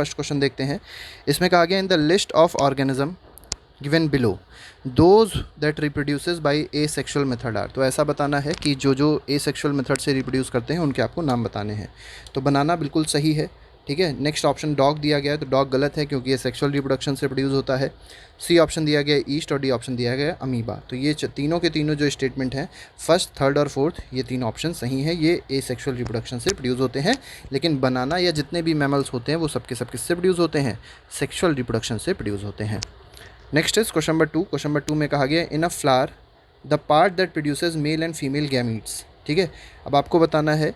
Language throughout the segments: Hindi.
फर्स्ट क्वेश्चन देखते हैं। इसमें कहा गया in the list of organism given below those that reproduces by asexual method are. तो ऐसा बताना है कि जो जो ए सेक्शुअल मेथड से रिप्रोड्यूस करते हैं उनके आपको नाम बताने हैं। तो बनाना बिल्कुल सही है, ठीक है। नेक्स्ट ऑप्शन डॉग दिया गया है, तो डॉग गलत है क्योंकि ये सेक्शुअल रिप्रोडक्शन से प्रोड्यूस होता है। सी ऑप्शन दिया गया है ईस्ट और डी ऑप्शन दिया गया है अमीबा। तो ये तीनों के तीनों जो स्टेटमेंट हैं फर्स्ट, थर्ड और फोर्थ, ये तीन ऑप्शन सही हैं। ये ए सेक्शुअल रिप्रोडक्शन से प्रोड्यूस होते हैं। लेकिन बनाना या जितने भी मैमल्स होते हैं वो सबके सब किससे प्रोड्यूस होते हैं? सेक्शुअल रिप्रोडक्शन से प्रोड्यूस होते हैं। Next is question number 2। Question number 2 में कहा गया in a flower the part that produces male and female gametes. ठीक है, अब आपको बताना है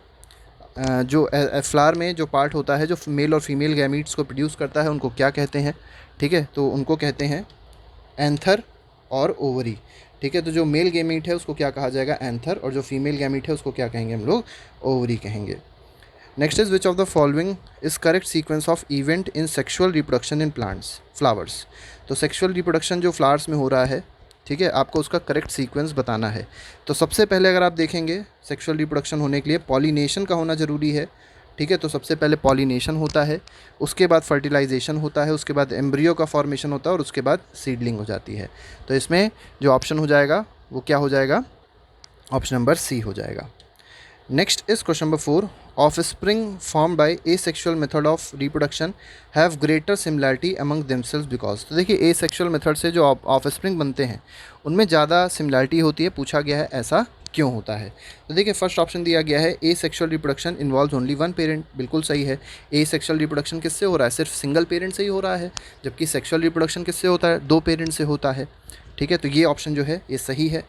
जो फ्लावर में जो पार्ट होता है जो मेल और फीमेल गैमीट्स को प्रोड्यूस करता है उनको क्या कहते हैं। ठीक है, तो उनको कहते हैं एंथर और ओवरी। ठीक है, तो जो मेल गैमीट है उसको क्या कहा जाएगा? एंथर, और जो फीमेल गैमीट है उसको क्या कहेंगे हम लोग? ओवरी कहेंगे। Next is which of the following is correct sequence of event in sexual reproduction in plants flowers. तो सेक्शुअल रिप्रोडक्शन जो फ्लावर्स में हो रहा है, ठीक है, आपको उसका करेक्ट सीक्वेंस बताना है। तो सबसे पहले अगर आप देखेंगे सेक्शुअल रिप्रोडक्शन होने के लिए पॉलिनेशन का होना ज़रूरी है। ठीक है, तो सबसे पहले पॉलिनेशन होता है, उसके बाद फर्टिलाइजेशन होता है, उसके बाद एम्ब्रियो का फॉर्मेशन होता है और उसके बाद सीडलिंग हो जाती है। तो इसमें जो ऑप्शन हो जाएगा वो क्या हो जाएगा? ऑप्शन नंबर सी हो जाएगा। Next is question number 4। Offspring form by asexual method of reproduction have greater similarity among themselves because. तो देखिए ए सेक्शुअल मेथड से जो ऑफस्प्रिंग बनते हैं उनमें ज़्यादा सिमिलैरिटी होती है। पूछा गया है ऐसा क्यों होता है। तो देखिए फर्स्ट ऑप्शन दिया गया है asexual reproduction involves only one parent. बिल्कुल सही है। ए सेक्शुअल रिप्रोडक्शन किससे हो रहा है? सिर्फ सिंगल पेरेंट से ही हो रहा है, जबकि सेक्शुअल रिप्रोडक्शन किससे होता है? दो पेरेंट से होता है। ठीक है, तो ये ऑप्शन जो है ये सही है।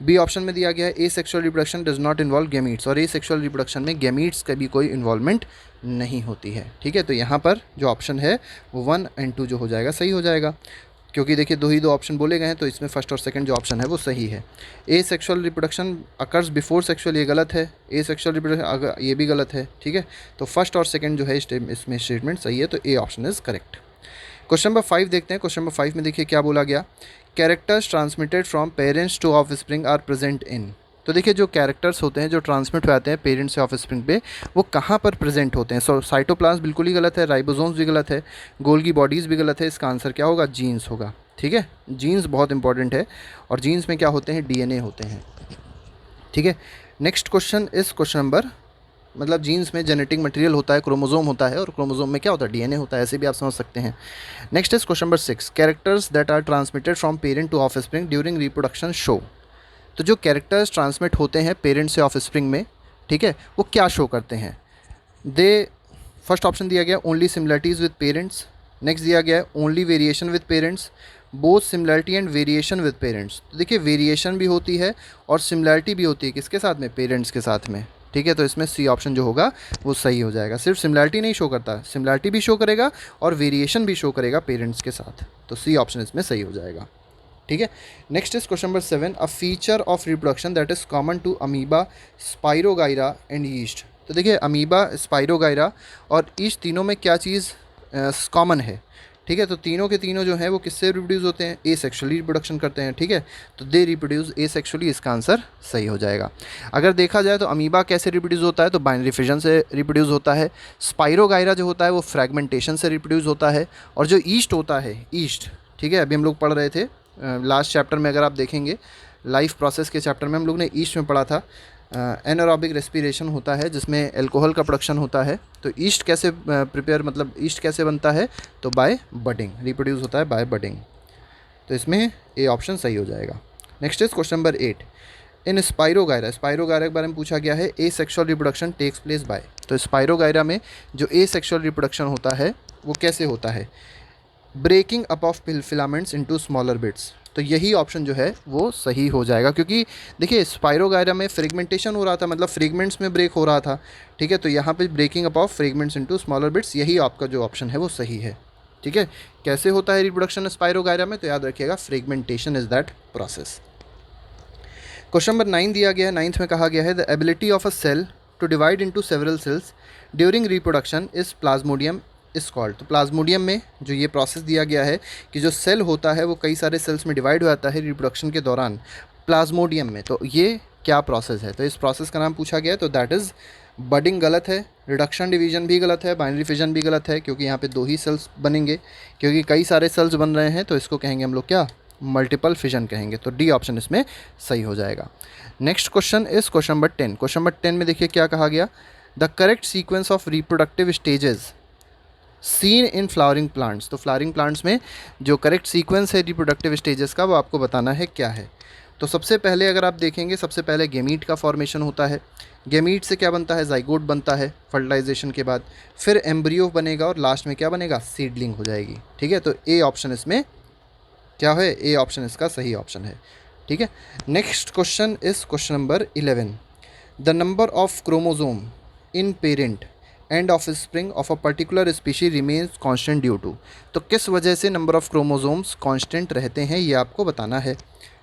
बी ऑप्शन में दिया गया है asexual reproduction does not involve gametes, और ए सेक्शुअल रिप्रोडक्शन में गैमीट्स का भी कोई इन्वॉल्वमेंट नहीं होती है। ठीक है, तो यहाँ पर जो ऑप्शन है वो 1 और 2 जो हो जाएगा सही हो जाएगा, क्योंकि देखिए दो ऑप्शन बोले गए हैं तो इसमें फर्स्ट और सेकंड जो ऑप्शन है वो सही है। Asexual reproduction occurs before sexual, ये गलत है। ए सेक्शुअल रिप्रोडक्शन ये भी गलत है। ठीक है, तो फर्स्ट और सेकंड जो है इसमें स्टेटमेंट सही है, तो A option is correct. Question number 5 देखते हैं। क्वेश्चन नंबर 5 में देखिए क्या बोला गया, characters transmitted from parents to offspring are present in. तो देखिए जो कैरेक्टर्स होते हैं जो ट्रांसमिट हो जाते हैं पेरेंट्स से ऑफस्प्रिंग पे, वो कहाँ पर प्रेजेंट होते हैं? सो साइटोप्लाज्म बिल्कुल ही गलत है, राइबोसोम्स भी गलत है, गोल्गी बॉडीज़ भी गलत है। इसका आंसर क्या होगा? जीन्स होगा। ठीक है, जीन्स बहुत इंपॉर्टेंट है, और जीन्स में क्या होते हैं? डीएनए होते हैं। ठीक है, नेक्स्ट क्वेश्चन इस क्वेश्चन नंबर, मतलब जीन्स में जेनेटिक मटेरियल होता है, क्रोमोसोम होता है, और क्रोमोसोम में क्या होता है? डीएनए होता है। ऐसे भी आप समझ सकते हैं। Next is question number 6। Characters that are transmitted from parent to offspring during reproduction show. तो जो कैरेक्टर्स ट्रांसमिट होते हैं पेरेंट से ऑफस्प्रिंग में, ठीक है, वो क्या शो करते हैं? फर्स्ट ऑप्शन दिया गया only similarities with parents. Next दिया गया only variation with parents, both similarity and variation with parents. तो देखिए वेरिएशन भी होती है और सिमिलरिटी भी होती है, किसके साथ में? पेरेंट्स के साथ में। ठीक है, तो इसमें सी ऑप्शन जो होगा वो सही हो जाएगा। सिर्फ सिमिलरिटी नहीं शो करता, सिमिलरिटी भी शो करेगा और वेरिएशन भी शो करेगा पेरेंट्स के साथ, तो सी ऑप्शन इसमें सही हो जाएगा। ठीक है, next is question number 7। A feature of reproduction that is common to amoeba, spirogyra and yeast. तो देखिए अमीबा, स्पाइरोगाइरा और ईस्ट तीनों में क्या चीज़ कॉमन है? ठीक है, तो तीनों के तीनों जो हैं वो किससे रिप्रोड्यूस होते हैं? ए सेक्शुअली रिप्रोडक्शन करते हैं। ठीक है, तो दे रिप्रोड्यूस ए सेक्शुअली, इसका आंसर सही हो जाएगा। अगर देखा जाए तो अमीबा कैसे रिप्रोड्यूस होता है? तो बाइनरी फिजन से रिप्रोड्यूस होता है। स्पाइरोगाइरा जो होता है वो फ्रैगमेंटेशन से रिप्रोड्यूस होता है। और जो ईस्ट होता है, ईस्ट, ठीक है, अभी हम लोग पढ़ रहे थे लास्ट चैप्टर में, अगर आप देखेंगे लाइफ प्रोसेस के चैप्टर में हम लोग ने ईस्ट में पढ़ा था, एनारोबिक रेस्पिरेशन होता है जिसमें एल्कोहल का प्रोडक्शन होता है। तो ईस्ट कैसे प्रिपेयर, मतलब ईस्ट कैसे बनता है? तो बाय बडिंग, रिप्रोड्यूस होता है बाय बडिंग। तो इसमें ए ऑप्शन सही हो जाएगा। Next is question number 8। In spirogyra, spirogyra के बारे में पूछा गया है asexual reproduction takes place by. तो स्पाइरोगाइरा में जो ए सेक्शुअल रिप्रोडक्शन होता है वो कैसे होता है? Breaking up of filaments into smaller bits. तो यही ऑप्शन जो है वो सही हो जाएगा, क्योंकि देखिए स्पाइरोगाइरा में फ्रेगमेंटेशन हो रहा था, मतलब फ्रेगमेंट्स में ब्रेक हो रहा था। ठीक है, तो यहाँ पे breaking up of fragments into smaller bits, यही आपका जो ऑप्शन है वो सही है। ठीक है, कैसे होता है रिप्रोडक्शन स्पाइरोगाइरा में? तो याद रखिएगा fragmentation is that process. Question number 9 दिया गया है। 9th में कहा गया है the ability of a cell to divide into several cells during reproduction is plasmodium is called. तो प्लाज्मोडियम में जो ये प्रोसेस दिया गया है कि जो सेल होता है वो कई सारे सेल्स में डिवाइड हो जाता है रिप्रोडक्शन के दौरान प्लाज्मोडियम में, तो ये क्या प्रोसेस है? तो इस प्रोसेस का नाम पूछा गया है, तो दैट इज़ बडिंग गलत है, रिडक्शन डिवीजन भी गलत है, बाइनरी फिजन भी गलत है, क्योंकि यहाँ पे 2 ही सेल्स बनेंगे, क्योंकि कई सारे सेल्स बन रहे हैं तो इसको कहेंगे हम लोग क्या, मल्टीपल फिजन कहेंगे। तो डी ऑप्शन इसमें सही हो जाएगा। Next question is question number 10। Question number 10 में देखिए क्या कहा गया, the correct sequence of reproductive stages seen in flowering plants. तो फ्लावरिंग प्लांट्स में जो करेक्ट सीक्वेंस है रिप्रोडक्टिव स्टेजेस का वो आपको बताना है क्या है। तो सबसे पहले अगर आप देखेंगे, सबसे पहले गेमीट का फॉर्मेशन होता है, गेमीट से क्या बनता है, जाइगोट बनता है फर्टिलाइजेशन के बाद, फिर एम्ब्रियो बनेगा और लास्ट में क्या बनेगा, सीडलिंग हो जाएगी। ठीक है, तो ए ऑप्शन इसमें क्या है, ए ऑप्शन इसका सही ऑप्शन है। ठीक है, next question is question number 11। The number of chromosome in parent and offspring of a particular species remains constant due to. तो किस वजह से नंबर ऑफ क्रोमोजोम्स कांस्टेंट रहते हैं, ये आपको बताना है।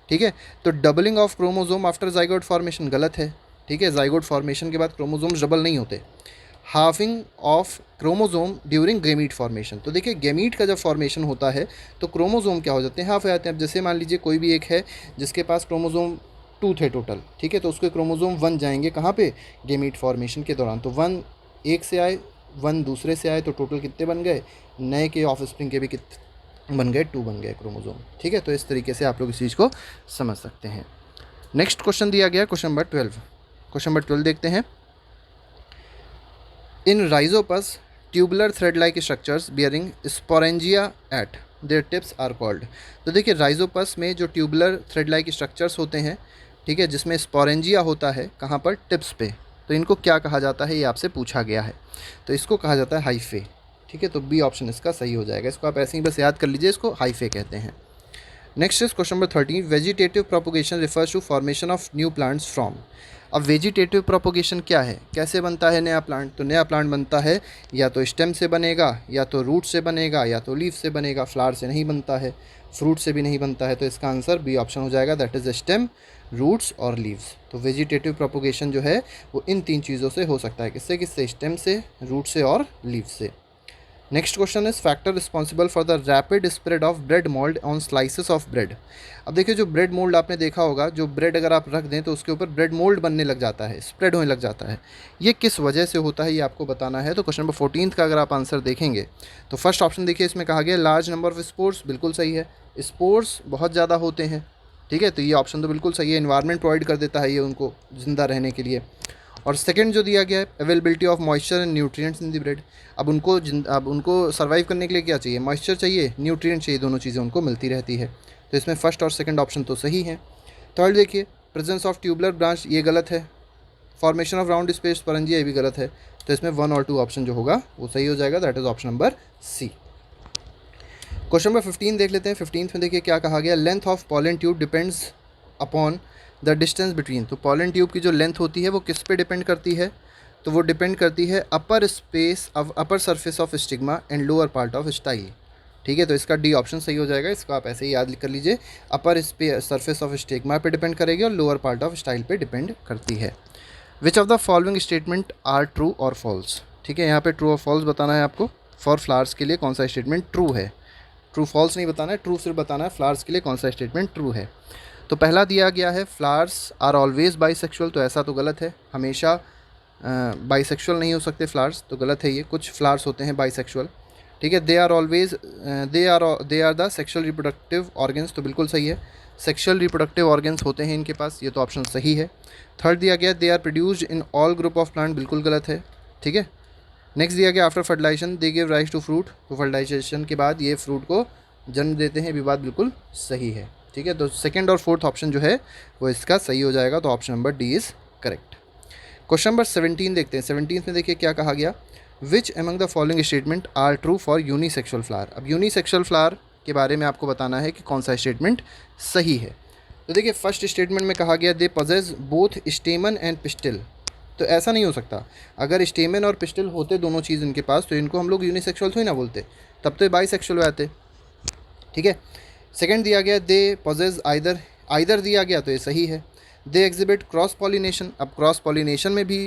ठीक है, तो doubling of chromosome after zygote formation गलत है। ठीक है, जाइगोट फॉर्मेशन के बाद क्रोमोजोम्स डबल नहीं होते। Halving of chromosome during gamete formation. तो देखिए गेमीट का जब फॉर्मेशन होता है तो क्रोमोजोम क्या हो जाते हैं, हाफ हो जाते हैं। अब जैसे मान लीजिए कोई भी एक है जिसके पास क्रोमोजोम 2 थे टोटल, ठीक है, तो उसके क्रोमोजोम 1 जाएंगे कहाँ पे, गेमीट फॉर्मेशन के दौरान। तो 1 एक से आए, 1 दूसरे से आए, तो टोटल कितने बन गए, नए के ऑफ स्प्रिंग के भी कितने बन गए, 2 बन गए क्रोमोजोम। ठीक है, तो इस तरीके से आप लोग इस चीज़ को समझ सकते हैं। नेक्स्ट क्वेश्चन दिया गया क्वेश्चन नंबर 12। क्वेश्चन नंबर 12 देखते हैं। In rhizopus tubular thread like structures bearing sporangia at their tips are called. तो देखिए राइजोपस में जो ट्यूबुलर थ्रेड लाइक स्ट्रक्चर्स होते हैं, ठीक है, जिसमें स्पोरेंजिया होता है कहाँ पर, टिप्स पे, तो इनको क्या कहा जाता है, ये आपसे पूछा गया है। तो इसको कहा जाता है हाइफे। ठीक है, तो बी ऑप्शन इसका सही हो जाएगा। इसको आप ऐसे ही बस याद कर लीजिए, इसको हाइफे कहते हैं। Next is question number 13। Vegetative propagation refers to formation of new plants from. अब वेजिटेटिव प्रोपोगेशन क्या है, कैसे बनता है नया प्लांट, तो नया प्लांट बनता है या तो स्टेम से बनेगा, या तो रूट से बनेगा, या तो लीफ से बनेगा। फ्लावर से नहीं बनता है, फ्रूट से भी नहीं बनता है, तो इसका आंसर बी ऑप्शन हो जाएगा, दैट इज़ स्टेम, रूट्स और लीव्स। तो वेजिटेटिव प्रोपोगेशन जो है वो इन 3 चीज़ों से हो सकता है, किससे किससे, स्टेम से, रूट से और लीव से। Next question is factor responsible for the rapid spread of bread mould on slices of bread. अब देखिए जो ब्रेड मोल्ड आपने देखा होगा, जो ब्रेड अगर आप रख दें तो उसके ऊपर ब्रेड मोल्ड बनने लग जाता है, स्प्रेड होने लग जाता है, ये किस वजह से होता है ये आपको बताना है। तो क्वेश्चन नंबर 14 का अगर आप आंसर देखेंगे तो फर्स्ट ऑप्शन देखिए, इसमें कहा गया लार्ज नंबर ऑफ स्पोर्स, बिल्कुल सही है, स्पोर्स बहुत ज़्यादा होते हैं। ठीक है, तो ये ऑप्शन तो बिल्कुल सही है, इन्वायरमेंट प्रोवाइड कर देता है ये उनको ज़िंदा रहने के लिए। और सेकंड जो दिया गया है, availability of moisture and nutrients in the bread. अब उनको सर्वाइव करने के लिए क्या चाहिए, मॉइस्चर चाहिए, न्यूट्रिएंट चाहिए, दोनों चीज़ें उनको मिलती रहती है। तो इसमें फर्स्ट और सेकंड ऑप्शन तो सही है। थर्ड देखिए, प्रेजेंस ऑफ ट्यूबुलर ब्रांच, ये गलत है। Formation of round space sporangia, ये भी गलत है। तो इसमें 1 और 2 ऑप्शन जो होगा वो सही हो जाएगा, that is option number C. Question number 15 देख लेते हैं। 15 में देखिए क्या कहा गया, length of pollen tube depends upon the distance between. तो पॉलन ट्यूब की जो लेंथ होती है वो किस पे डिपेंड करती है, तो वो डिपेंड करती है upper space of upper surface of stigma and lower part of style. ठीक है, तो इसका डी ऑप्शन सही हो जाएगा। इसको आप ऐसे ही याद कर लीजिए, अपर सरफेस ऑफ स्टिग्मा पे डिपेंड करेगी और लोअर पार्ट ऑफ स्टाइल पे डिपेंड करती है। Which of the following statement are true और फॉल्स। ठीक है, यहाँ पे ट्रू और फॉल्स बताना है आपको। फॉर फ्लावर्स के लिए कौन सा स्टेटमेंट ट्रू है, ट्रू फॉल्स नहीं बताना है, ट्रू सिर्फ बताना है फ्लावर्स के लिए कौन सा स्टेटमेंट ट्रू है। तो पहला दिया गया है फ्लावर्स आर ऑलवेज बाइसेक्सुअल, तो ऐसा तो गलत है, हमेशा बाइसेक्सुअल नहीं हो सकते फ्लावर्स, तो गलत है ये। कुछ फ्लावर्स होते हैं बाइसेक्सुअल। ठीक है, they are the sexual reproductive organs, तो बिल्कुल सही है, सेक्सुअल रिप्रोडक्टिव ऑर्गन्स होते हैं इनके पास, ये तो ऑप्शन सही है। थर्ड दिया गया they are produced in all group of plant, बिल्कुल गलत है। ठीक है, नेक्स्ट दिया गया after fertilization they give rise to fruit, तो फर्टिलाइजेशन के बाद ये फ्रूट को जन्म देते हैं, भी बात बिल्कुल सही है। ठीक है, तो सेकंड और फोर्थ ऑप्शन जो है वो इसका सही हो जाएगा, तो option number D is correct. Question number 17 देखते हैं। 17 में देखिए क्या कहा गया, which among the following statement are true for unisexual flower. अब यूनिसेक्सुअल फ्लावर के बारे में आपको बताना है कि कौन सा स्टेटमेंट सही है। तो देखिए फर्स्ट स्टेटमेंट में कहा गया they possess both स्टेमन and pistil, तो ऐसा नहीं हो सकता। अगर स्टेमन और पिस्टिल होते दोनों चीज़ इनके पास, तो इनको हम लोग यूनिसेक्सुअल थोड़ी ना बोलते, तब तो बाईसेक्सुअल आते। ठीक है, सेकंड दिया गया दे पजेस आइदर दिया गया, तो ये सही है। दे एग्जिबिट क्रॉस पॉलिनेशन, अब क्रॉस पॉलिनेशन में भी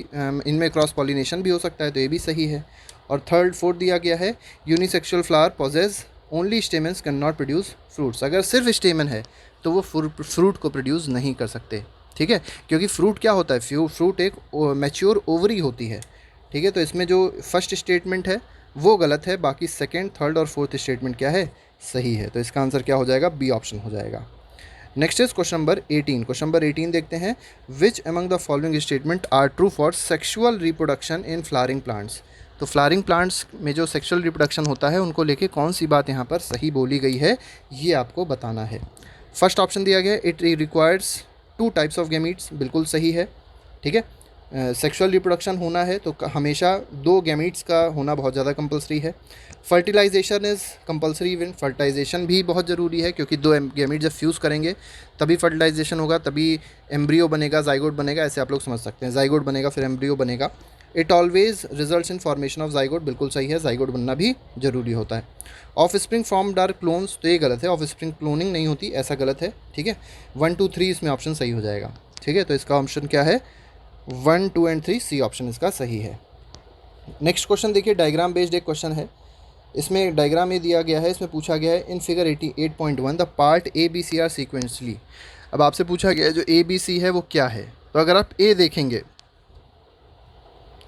इनमें क्रॉस पॉलिनेशन भी हो सकता है, तो ये भी सही है। और थर्ड फोर्थ दिया गया है unisexual flower possess only stamens can not produce fruits, अगर सिर्फ स्टेमन है तो वो फ्रूट को प्रोड्यूस नहीं कर सकते। ठीक है, क्योंकि फ्रूट क्या होता है, फ्रूट एक मैच्योर ओवरी होती है। ठीक है, तो इसमें जो फर्स्ट स्टेटमेंट है वो गलत है, बाकी सेकंड, थर्ड और फोर्थ स्टेटमेंट क्या है, सही है। तो इसका आंसर क्या हो जाएगा, बी ऑप्शन हो जाएगा। Next is question number 18। Question number 18 देखते हैं, which among the following statement are true for sexual reproduction in flowering plants. तो फ्लावरिंग प्लांट्स में जो सेक्सुअल रिप्रोडक्शन होता है उनको लेके कौन सी बात यहाँ पर सही बोली गई है, ये आपको बताना है। फर्स्ट ऑप्शन दिया गया, it requires 2 types of gametes, बिल्कुल सही है। ठीक है, सेक्सुअल रिप्रोडक्शन होना है तो हमेशा 2 गैमीट्स का होना बहुत ज़्यादा कंपलसरी है। Fertilization is compulsory even, fertilization भी बहुत ज़रूरी है, क्योंकि 2 गैमीट जब फ्यूज़ करेंगे तभी फर्टिलाइजेशन होगा, तभी एम्ब्रियो बनेगा, जाइगोट बनेगा, ऐसे आप लोग समझ सकते हैं। जाइगोट बनेगा फिर एम्ब्रियो बनेगा। It always results in formation of zygote, बिल्कुल सही है, जाइगोट बनना भी ज़रूरी होता है। Offspring formed are clones, तो ये गलत है, ऑफ स्प्रिंग क्लोनिंग नहीं होती, ऐसा गलत है। ठीक है, 1 2 3 इसमें ऑप्शन सही हो जाएगा। ठीक है, तो इसका ऑप्शन क्या है, 1 2 एंड 3, सी ऑप्शन इसका सही है। नेक्स्ट क्वेश्चन देखिए, डायग्राम बेस्ड एक क्वेश्चन है। इसमें डायग्राम ये दिया गया है, इसमें पूछा गया है in figure 88.1 the part A B C are sequentially. अब आपसे पूछा गया है जो ए बी सी है वो क्या है। तो अगर आप ए देखेंगे,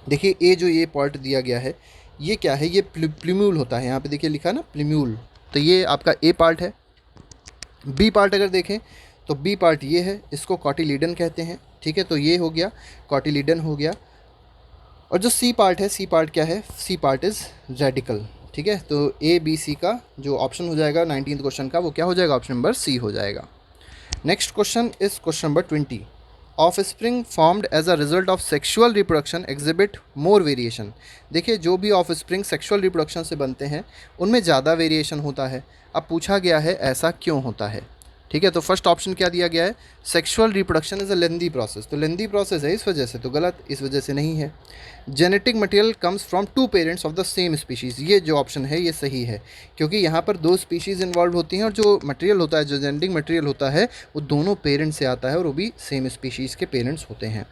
देखिए ए जो ये पार्ट दिया गया है ये क्या है, ये प्लूम्यूल होता है, यहाँ पे देखिए लिखा ना प्लूम्यूल, तो ये आपका ए पार्ट है। बी पार्ट अगर देखें तो बी पार्ट ये है, इसको कॉटिलीडन कहते हैं। ठीक है, तो ये हो गया कॉटिलीडन हो गया। और जो सी पार्ट है, सी पार्ट क्या है, सी पार्ट इज़ रेडिकल। ठीक है, तो ए बी सी का जो ऑप्शन हो जाएगा 19th क्वेश्चन का, वो क्या हो जाएगा, ऑप्शन नंबर सी हो जाएगा। Next question is question number 20। Offspring formed as a result of sexual reproduction exhibit more variation. देखिए जो भी ऑफ स्प्रिंग सेक्शुअल रिप्रोडक्शन से बनते हैं उनमें ज़्यादा वेरिएशन होता है। अब पूछा गया है ऐसा क्यों होता है। ठीक है, तो फर्स्ट ऑप्शन क्या दिया गया है, sexual reproduction is a lengthy process, तो लेंदी प्रोसेस है इस वजह से, तो गलत, इस वजह से नहीं है। Genetic material comes from 2 parents of the same species, ये जो ऑप्शन है ये सही है, क्योंकि यहाँ पर 2 स्पीशीज़ इन्वॉल्व होती हैं और जो मटेरियल होता है, जो जेनेटिक मटेरियल होता है वो दोनों पेरेंट्स से आता है और वो भी सेम स्पीशीज़ के पेरेंट्स होते हैं।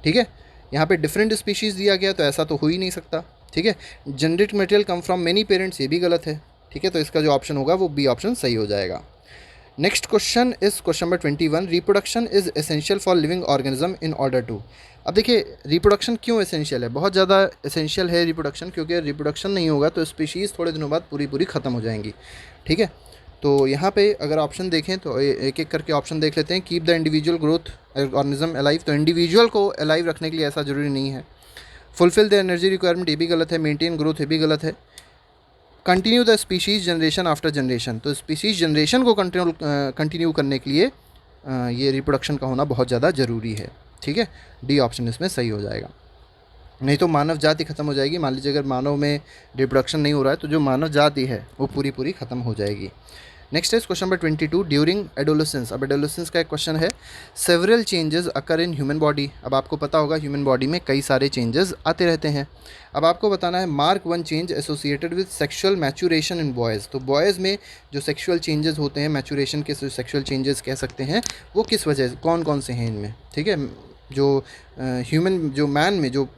ठीक है, यहाँ पे डिफरेंट स्पीशीज़ दिया गया तो ऐसा तो हो ही नहीं सकता। ठीक है, genetic material come from many parents, ये भी गलत है। ठीक है, तो इसका जो ऑप्शन होगा वो बी ऑप्शन सही हो जाएगा। Next question is question number 21। Reproduction is essential for living organism in order to. अब देखिए रिप्रोडक्शन क्यों एसेंशियल है, बहुत ज़्यादा एसेंशियल है रिप्रोडक्शन, क्योंकि रिप्रोडक्शन नहीं होगा तो स्पीशीज़ थोड़े दिनों बाद पूरी ख़त्म हो जाएंगी। ठीक है, तो यहाँ पे अगर ऑप्शन देखें तो एक एक करके ऑप्शन देख लेते हैं। Keep the individual growth organism alive, तो इंडिविजुअल को अलाइव रखने के लिए ऐसा ज़रूरी नहीं है। फुलफिल द एनर्जी रिक्वायरमेंट, ये भी गलत है। मेंटेन ग्रोथ, ये भी गलत है। Continue the species generation after generation, तो स्पीशीज़ जनरेशन को कंटिन्यू करने के लिए ये रिप्रोडक्शन का होना बहुत ज़्यादा ज़रूरी है। ठीक है, डी ऑप्शन इसमें सही हो जाएगा। नहीं तो मानव जाति ख़त्म हो जाएगी। मान लीजिए अगर मानव में रिप्रोडक्शन नहीं हो रहा है तो जो मानव जाति है वो पूरी ख़त्म हो जाएगी। Next is question number 22। During adolescence, अब एडोलेसेंस का एक क्वेश्चन है। Several changes occur in human body, अब आपको पता होगा ह्यूमन बॉडी में कई सारे चेंजेस आते रहते हैं। अब आपको बताना है mark 1 change associated with sexual maturation in boys, तो बॉयज़ में जो सेक्सुअल चेंजेस होते हैं, मैचुरेशन के सेक्सुअल चेंजेस कह सकते हैं, वो किस वजह से, कौन कौन से हैं इनमें। ठीक है, जो ह्यूमन जो मैन में जो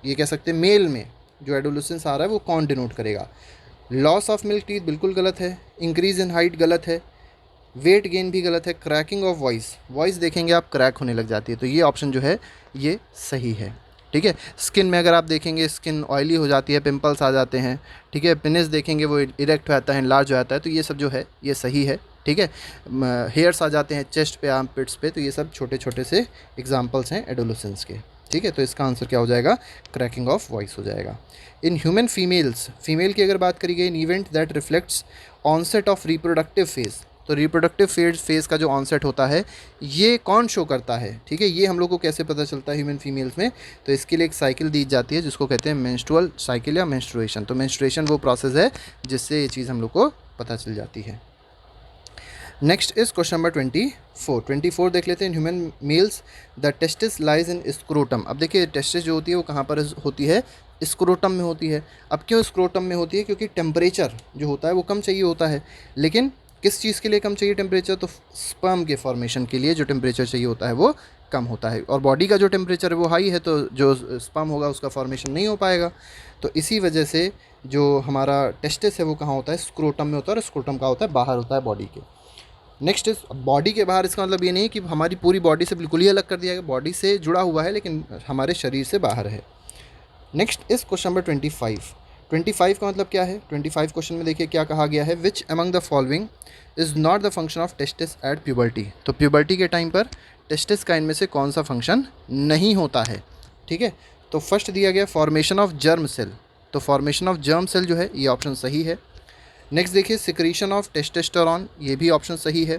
ये कह सकते हैं मेल में जो एडोलेसेंस आ रहा है वो कौन डिनोट करेगा। लॉस ऑफ मिल्क टीथ बिल्कुल गलत है। इंक्रीज़ इन हाइट गलत है। वेट गेन भी गलत है। क्रैकिंग ऑफ वॉइस देखेंगे आप क्रैक होने लग जाती है, तो ये ऑप्शन जो है ये सही है। ठीक है, स्किन में अगर आप देखेंगे स्किन ऑयली हो जाती है, पिंपल्स आ जाते हैं। ठीक है, पेनिस देखेंगे वो इरेक्ट हो जाता है, लार्ज हो जाता है, तो ये सब जो है ये सही है। ठीक है, हेयर्स आ जाते हैं चेस्ट पे, आर्म पिट्स पे, तो ये सब छोटे छोटे से एग्जांपल्स हैं एडोलेसेंस के। ठीक है, तो इसका आंसर क्या हो जाएगा, क्रैकिंग ऑफ वॉइस हो जाएगा। इन ह्यूमन फीमेल्स, फीमेल की अगर बात करी गई, in event that reflects onset of reproductive phase, तो रिप्रोडक्टिव फेज का जो ऑनसेट होता है ये कौन शो करता है। ठीक है, ये हम लोग को कैसे पता चलता है ह्यूमन फीमेल्स में, तो इसके लिए एक साइकिल दी जाती है जिसको कहते हैं मेंस्ट्रुअल साइकिल या मेंस्ट्रुएशन। तो मेंस्ट्रुएशन वो प्रोसेस है जिससे ये चीज़ हम लोग को पता चल जाती है। नेक्स्ट इज क्वेश्चन नंबर 24 देख लेते हैं। Human mails the testis lies in scrotum, अब देखिए टेस्टिस जो होती है वो कहाँ पर होती है, स्क्रोटम में होती है। अब क्यों स्क्रोटम में होती है, क्योंकि टेम्परेचर जो होता है वो कम चाहिए होता है। लेकिन किस चीज़ के लिए कम चाहिए टेम्परेचर, तो स्पर्म के फॉर्मेशन के लिए जो टेम्परेचर चाहिए होता है वो कम होता है, और बॉडी का जो टेम्परेचर है वो हाई है, तो जो स्पर्म होगा उसका फॉर्मेशन नहीं हो पाएगा। तो इसी वजह से जो हमारा टेस्टिस है वो कहाँ होता है, स्क्रोटम में होता है, और स्क्रोटम का होता है बाहर होता है बॉडी के। नेक्स्ट इज बॉडी के बाहर, इसका मतलब ये नहीं कि हमारी पूरी बॉडी से बिल्कुल ही अलग कर दिया गया, बॉडी से जुड़ा हुआ है लेकिन हमारे शरीर से बाहर है। Next is question number 25। 25 का मतलब क्या है? 25 क्वेश्चन में देखिए क्या कहा गया है, विच among the following is not the function of testis at puberty. तो प्यूबर्टी के टाइम पर टेस्टिस का इनमें से कौन सा फंक्शन नहीं होता है? ठीक है, तो फर्स्ट दिया गया फॉर्मेशन ऑफ जर्म सेल, तो फॉर्मेशन ऑफ जर्म सेल जो है ये ऑप्शन सही है। नेक्स्ट देखिए सिक्रीशन ऑफ टेस्टोस्टेरोन, ये भी ऑप्शन सही है।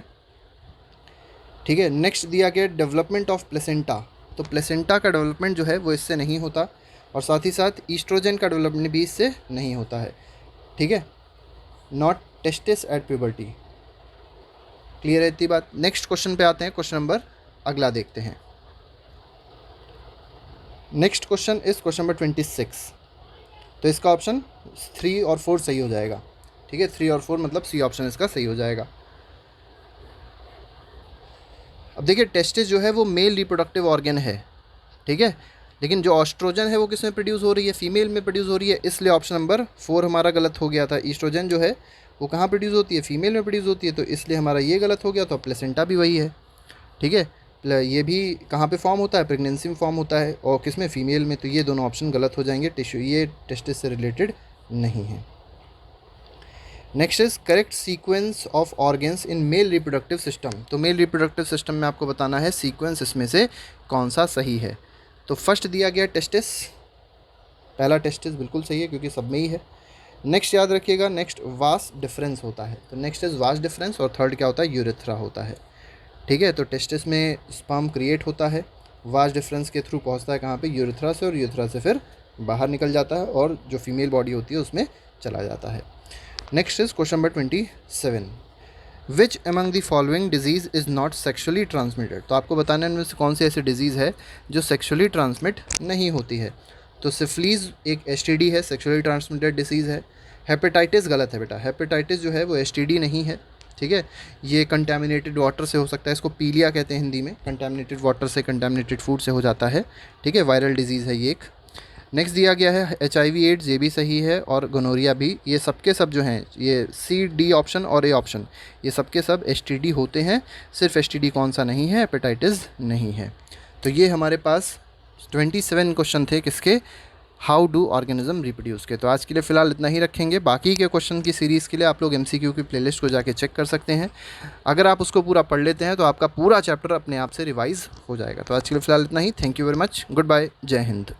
ठीक है, नेक्स्ट दिया गया डेवलपमेंट ऑफ प्लेसेंटा, तो प्लेसेंटा का डेवलपमेंट जो है वो इससे नहीं होता, और साथ ही साथ ईस्ट्रोजन का डेवलपमेंट भी इससे नहीं होता है। ठीक है, not testis at puberty. Clear है इतनी बात? नेक्स्ट क्वेश्चन पे आते हैं, क्वेश्चन नंबर अगला देखते हैं। Next question is question number 26। तो इसका ऑप्शन 3 और 4 सही हो जाएगा। ठीक है, 3 और 4 मतलब सी ऑप्शन इसका सही हो जाएगा। अब देखिए टेस्टिस जो है वो मेल रिप्रोडक्टिव ऑर्गन है, ठीक है, लेकिन जो ऑस्ट्रोजन है वो किस में प्रोड्यूस हो रही है? फीमेल में प्रोड्यूस हो रही है, इसलिए ऑप्शन नंबर 4 हमारा गलत हो गया था। ईस्ट्रोजन जो है वो कहाँ प्रोड्यूस होती है? फीमेल में प्रोड्यूस होती है, तो इसलिए हमारा ये गलत हो गया। तो प्लेसेंटा भी वही है। ठीक है, ये भी कहाँ पे फॉर्म होता है? प्रेगनेंसी में फॉर्म होता है, और किस में? फीमेल में। तो ये दोनों ऑप्शन गलत हो जाएंगे, टिश्यू ये टेस्टिस से रिलेटेड नहीं है। Next is correct sequence of organs in male reproductive system. तो मेल रिप्रोडक्टिव सिस्टम में आपको बताना है सीक्वेंस इसमें से कौन सा सही है। तो फर्स्ट दिया गया टेस्टिस, पहला टेस्टिस बिल्कुल सही है क्योंकि सब में ही है। नेक्स्ट याद रखिएगा, नेक्स्ट वास डिफरेंस होता है, तो नेक्स्ट इज वास डिफरेंस, और थर्ड क्या होता है? यूरेथ्रा होता है। ठीक है, तो टेस्टिस में स्पर्म क्रिएट होता है, वास डिफरेंस के थ्रू पहुंचता है कहाँ पे? यूरेथ्रा से, और यूरेथ्रा से फिर बाहर निकल जाता है और जो फीमेल बॉडी होती है उसमें चला जाता है। Next is question number 27। Which among the following disease is not sexually transmitted. तो आपको बताना है इनमें से कौन सी ऐसी डिजीज़ है जो सेक्शुअली ट्रांसमिट नहीं होती है। तो सिफिलीज एक एसटीडी है, सेक्शुअली ट्रांसमिटेड डिसीज़ है। हेपेटाइटिस गलत है बेटा, हेपेटाइटिस जो है वो एसटीडी नहीं है। ठीक है, ये कंटेमिनेटेड वाटर से हो सकता है, इसको पीलिया कहते हैं हिंदी में, कंटेमिनेटेड वाटर से, कंटेमिनेटेड फूड से हो जाता है। ठीक है, वायरल डिजीज़ है ये एक। नेक्स्ट दिया गया है HIV एड्स, ये भी सही है, और गोनोरिया भी। ये सब के सब जो हैं, ये C, D ऑप्शन और A ऑप्शन, ये सब के सब STD होते हैं। सिर्फ STD कौन सा नहीं है? हेपेटाइटिस नहीं है। तो ये हमारे पास 27 क्वेश्चन थे किसके? हाउ डू ऑर्गेनिज्म रिप्रोड्यूस के। तो आज के लिए फ़िलहाल इतना ही रखेंगे। बाकी के क्वेश्चन की सीरीज़ के लिए आप लोग MCQ की प्लेलिस्ट को जाके चेक कर सकते हैं। अगर आप उसको पूरा पढ़ लेते हैं तो आपका पूरा चैप्टर अपने आप से रिवाइज़ हो जाएगा। तो आज के लिए फ़िलहाल इतना ही। Thank you very much, good bye, जय हिंद।